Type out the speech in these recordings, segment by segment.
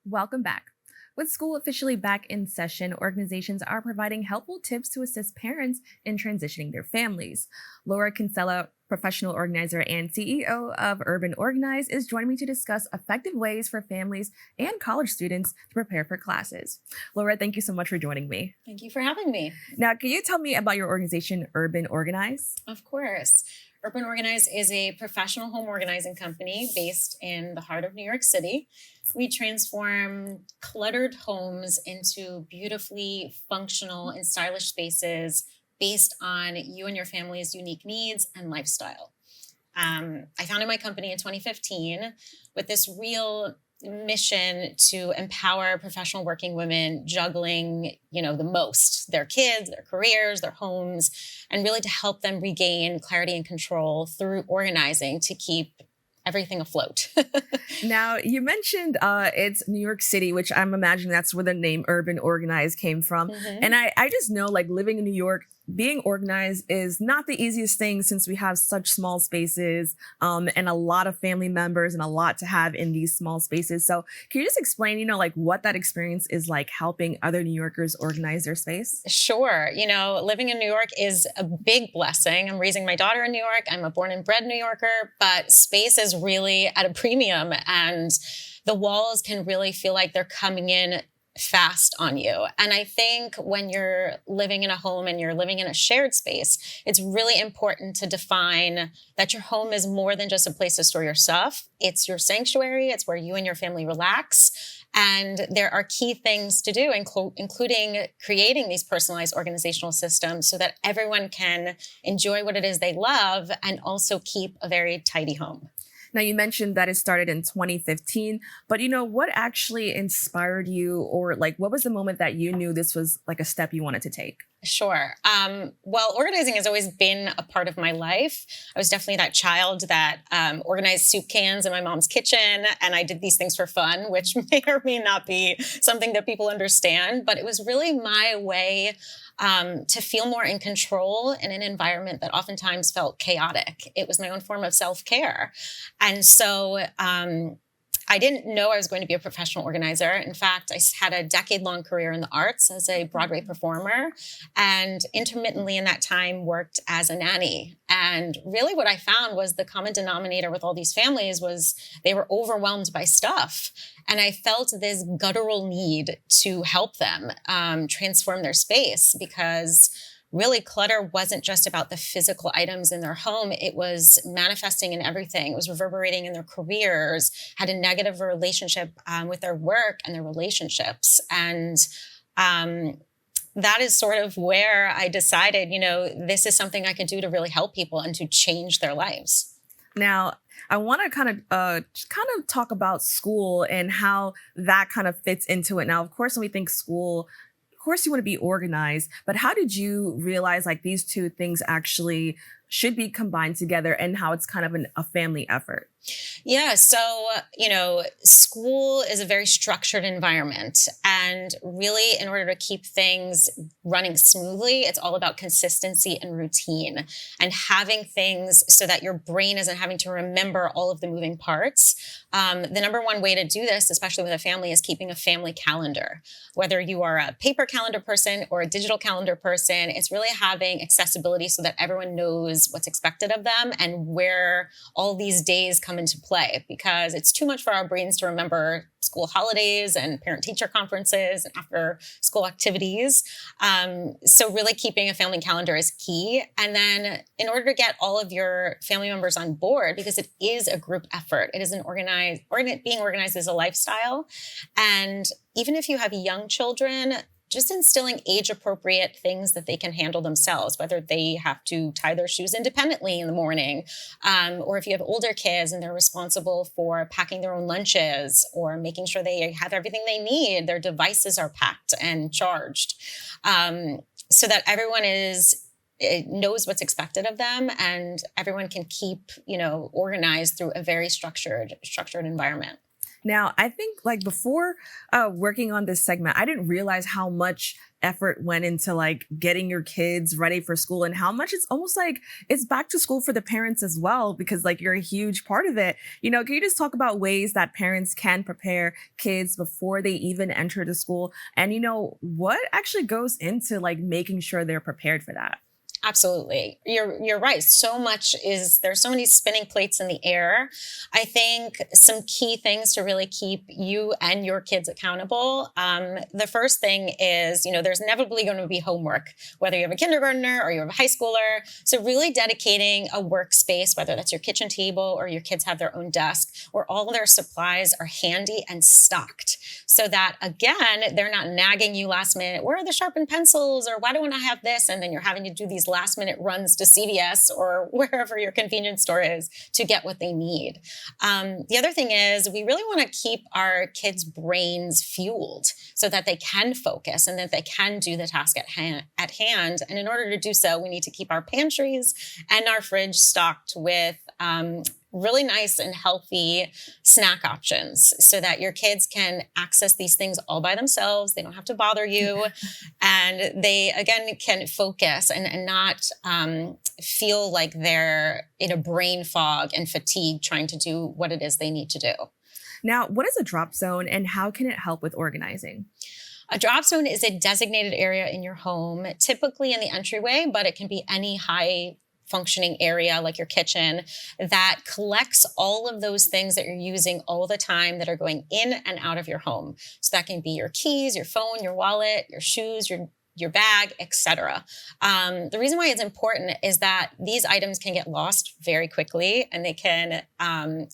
Welcome back. With school officially back in session, organizations are providing helpful tips to assist parents in transitioning their families. Laura Kinsell, professional organizer and CEO of Urban Organyze, is joining me to discuss effective ways for families and college students to prepare for classes. Laura, thank you so much for joining me. Thank you for having me. Now, can you tell me about your organization, Urban Organyze? Of course. Urban Organyze is a professional home organizing company based in the heart of New York City. We transform cluttered homes into beautifully functional and stylish spaces based on you and your family's unique needs and lifestyle. I founded my company in 2015 with this real mission to empower professional working women juggling, the most, their kids, their careers, their homes, and really to help them regain clarity and control through organizing to keep everything afloat. Now, you mentioned it's New York City, which I'm imagining that's where the name Urban Organyze came from. Mhm. And I just know, like, living in New York, being organized is not the easiest thing since we have such small spaces and a lot of family members and a lot to have in these small spaces. So can you just explain, like what that experience is like helping other New Yorkers organize their space? Sure. Living in New York is a big blessing. I'm raising my daughter in New York. I'm a born and bred New Yorker, but space is really at a premium and the walls can really feel like they're coming in fast on you. And I think when you're living in a home and you're living in a shared space, it's really important to define that your home is more than just a place to store your stuff. It's your sanctuary. It's where you and your family relax. And there are key things to do, including creating these personalized organizational systems so that everyone can enjoy what it is they love and also keep a very tidy home. Now, you mentioned that it started in 2015, but what actually inspired you, or like what was the moment that you knew this was like a step you wanted to take? Sure. Well, organizing has always been a part of my life. I was definitely that child that organized soup cans in my mom's kitchen, and I did these things for fun, which may or may not be something that people understand, but it was really my way to feel more in control in an environment that oftentimes felt chaotic. It was my own form of self-care. And so I didn't know I was going to be a professional organizer. In fact, I had a decade-long career in the arts as a Broadway performer and intermittently in that time worked as a nanny. And really what I found was the common denominator with all these families was they were overwhelmed by stuff. And I felt this guttural need to help them transform their space because really clutter wasn't just about the physical items in their home. It was manifesting in everything. It was reverberating in their careers, had a negative relationship with their work and their relationships. And that is sort of where I decided, this is something I can do to really help people and to change their lives. Now, I want to kind of talk about school and how that kind of fits into it. Now, of course, when we think school, of course you want to be organized, but how did you realize like these two things actually should be combined together and how it's kind of a family effort? Yeah. So, school is a very structured environment. And really, in order to keep things running smoothly, it's all about consistency and routine and having things so that your brain isn't having to remember all of the moving parts. The number one way to do this, especially with a family, is keeping a family calendar. Whether you are a paper calendar person or a digital calendar person, it's really having accessibility so that everyone knows what's expected of them and where all these days come into play, because it's too much for our brains to remember school holidays and parent-teacher conferences and after school activities. So really keeping a family calendar is key. And then in order to get all of your family members on board, because it is a group effort, it is being organized is a lifestyle. And even if you have young children, just instilling age-appropriate things that they can handle themselves, whether they have to tie their shoes independently in the morning, or if you have older kids and they're responsible for packing their own lunches or making sure they have everything they need, their devices are packed and charged, so that everyone knows what's expected of them and everyone can keep, organized through a very structured environment. Now, I think like before working on this segment, I didn't realize how much effort went into like getting your kids ready for school and how much it's almost like it's back to school for the parents as well, because like you're a huge part of it. Can you just talk about ways that parents can prepare kids before they even enter the school? And what actually goes into like making sure they're prepared for that? Absolutely. You're right. There's so many spinning plates in the air. I think some key things to really keep you and your kids accountable. The first thing is, there's inevitably going to be homework, whether you have a kindergartner or you have a high schooler. So really dedicating a workspace, whether that's your kitchen table or your kids have their own desk, where all their supplies are handy and stocked. So that again, they're not nagging you last minute, where are the sharpened pencils? Or why don't I have this? And then you're having to do these last minute runs to CVS or wherever your convenience store is to get what they need. The other thing is we really want to keep our kids' brains fueled so that they can focus and that they can do the task at hand. And in order to do so, we need to keep our pantries and our fridge stocked with really nice and healthy snack options so that your kids can access these things all by themselves. They don't have to bother you. And they, again, can focus and not feel like they're in a brain fog and fatigue trying to do what it is they need to do. Now, what is a drop zone and how can it help with organizing? A drop zone is a designated area in your home, typically in the entryway, but it can be any high functioning area like your kitchen that collects all of those things that you're using all the time that are going in and out of your home. So that can be your keys, your phone, your wallet, your shoes, your bag, etc. The reason why it's important is that these items can get lost very quickly and they can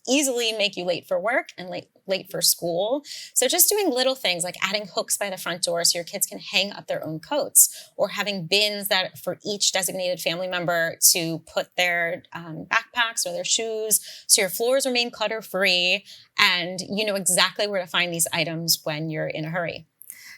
easily make you late for work and late for school. So just doing little things like adding hooks by the front door so your kids can hang up their own coats, or having bins that for each designated family member to put their backpacks or their shoes so your floors remain clutter free and you know exactly where to find these items when you're in a hurry.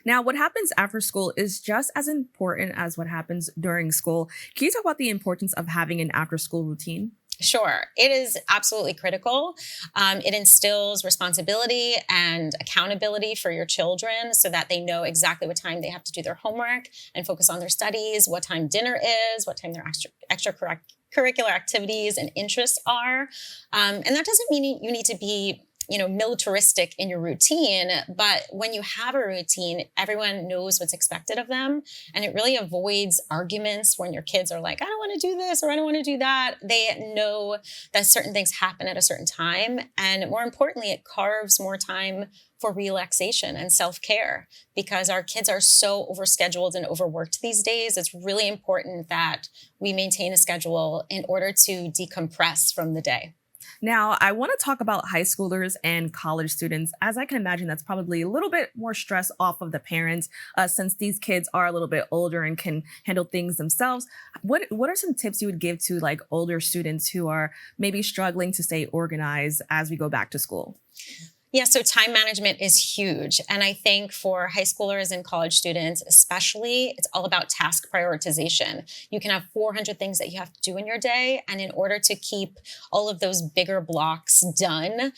Now, what happens after school is just as important as what happens during school. Can you talk about the importance of having an after school routine? Sure. It is absolutely critical. It instills responsibility and accountability for your children so that they know exactly what time they have to do their homework and focus on their studies, what time dinner is, what time their extracurricular activities and interests are. And that doesn't mean you need to be militaristic in your routine. But when you have a routine, everyone knows what's expected of them. And it really avoids arguments when your kids are like, I don't want to do this or I don't want to do that. They know that certain things happen at a certain time. And more importantly, it carves more time for relaxation and self-care because our kids are so overscheduled and overworked these days. It's really important that we maintain a schedule in order to decompress from the day. Now, I want to talk about high schoolers and college students, as I can imagine that's probably a little bit more stress off of the parents since these kids are a little bit older and can handle things themselves. What are some tips you would give to like older students who are maybe struggling to stay organized as we go back to school? Yeah, so time management is huge. And I think for high schoolers and college students, especially, it's all about task prioritization. You can have 400 things that you have to do in your day. And in order to keep all of those bigger blocks done,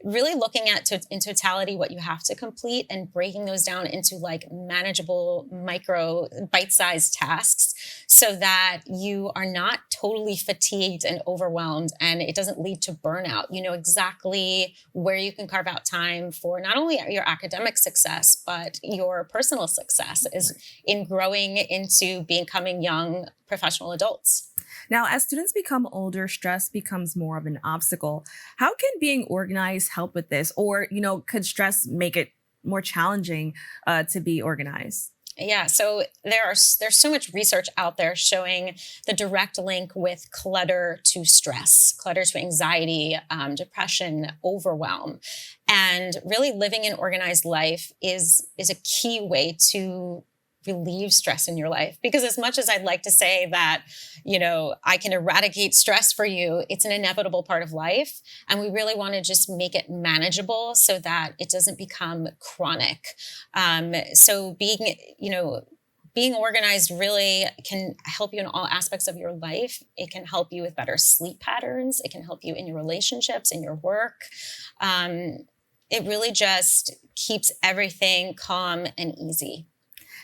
really looking at in totality what you have to complete and breaking those down into like manageable micro bite-sized tasks so that you are not totally fatigued and overwhelmed and it doesn't lead to burnout. You know exactly where you can carve out time for not only your academic success, but your personal success is in growing into becoming young professional adults. Now, as students become older, stress becomes more of an obstacle. How can being organized help with this? Or, could stress make it more challenging to be organized? Yeah, so there's so much research out there showing the direct link with clutter to stress, clutter to anxiety, depression, overwhelm. And really living an organized life is a key way to relieve stress in your life. Because as much as I'd like to say that, I can eradicate stress for you, it's an inevitable part of life. And we really want to just make it manageable so that it doesn't become chronic. So being organized really can help you in all aspects of your life. It can help you with better sleep patterns. It can help you in your relationships, in your work. it really just keeps everything calm and easy.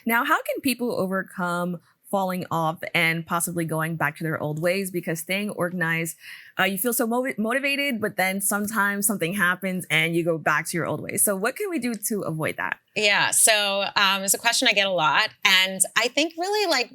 Now, how can people overcome falling off and possibly going back to their old ways? Because staying organized, you feel so motivated, but then sometimes something happens and you go back to your old ways. So what can we do to avoid that? Yeah. So it's a question I get a lot. And I think really like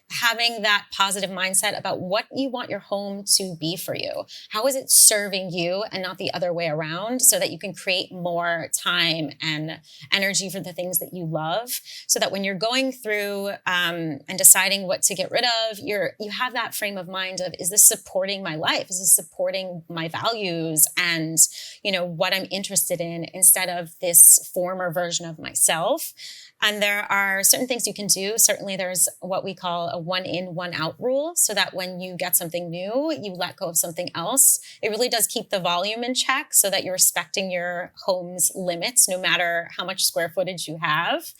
having that positive mindset about what you want your home to be for you. How is it serving you and not the other way around, so that you can create more time and energy for the things that you love, so that when you're going through and deciding what to get rid of, you have that frame of mind of, is this supporting my life? Is this supporting my values and, what I'm interested in, instead of this former version of myself? And there are certain things you can do. Certainly there's what we call a 1 in, 1 out rule, so that when you get something new, you let go of something else. It really does keep the volume in check, so that you're respecting your home's limits, no matter how much square footage you have.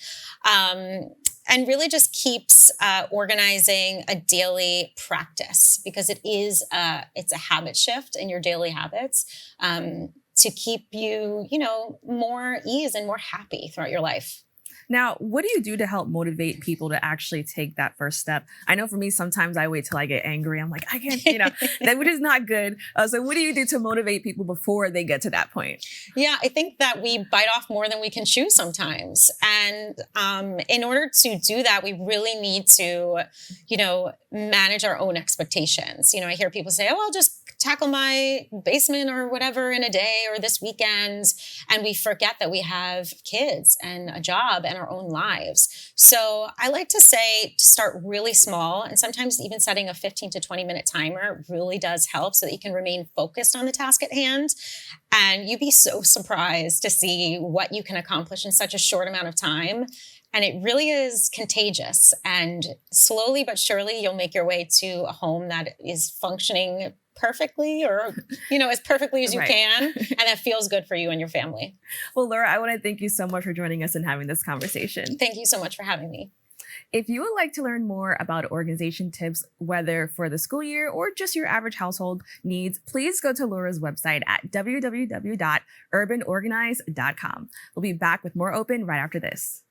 And really just keeps organizing a daily practice, because it's a habit shift in your daily habits, to keep you, more ease and more happy throughout your life. Now, what do you do to help motivate people to actually take that first step? I know for me, sometimes I wait till I get angry. I'm like, I can't, that which is not good. So what do you do to motivate people before they get to that point? Yeah, I think that we bite off more than we can chew sometimes. And in order to do that, we really need to, manage our own expectations. I hear people say, oh, I'll just tackle my basement or whatever in a day or this weekend. And we forget that we have kids and a job and our own lives. So I like to say to start really small, and sometimes even setting a 15 to 20 minute timer really does help, so that you can remain focused on the task at hand. And you'd be so surprised to see what you can accomplish in such a short amount of time. And it really is contagious. And slowly but surely, you'll make your way to a home that is functioning perfectly, or, as perfectly as you Right. can. And that feels good for you and your family. Well, Laura, I want to thank you so much for joining us and having this conversation. Thank you so much for having me. If you would like to learn more about organization tips, whether for the school year or just your average household needs, please go to Laura's website at www.urbanorganize.com. We'll be back with more Open right after this.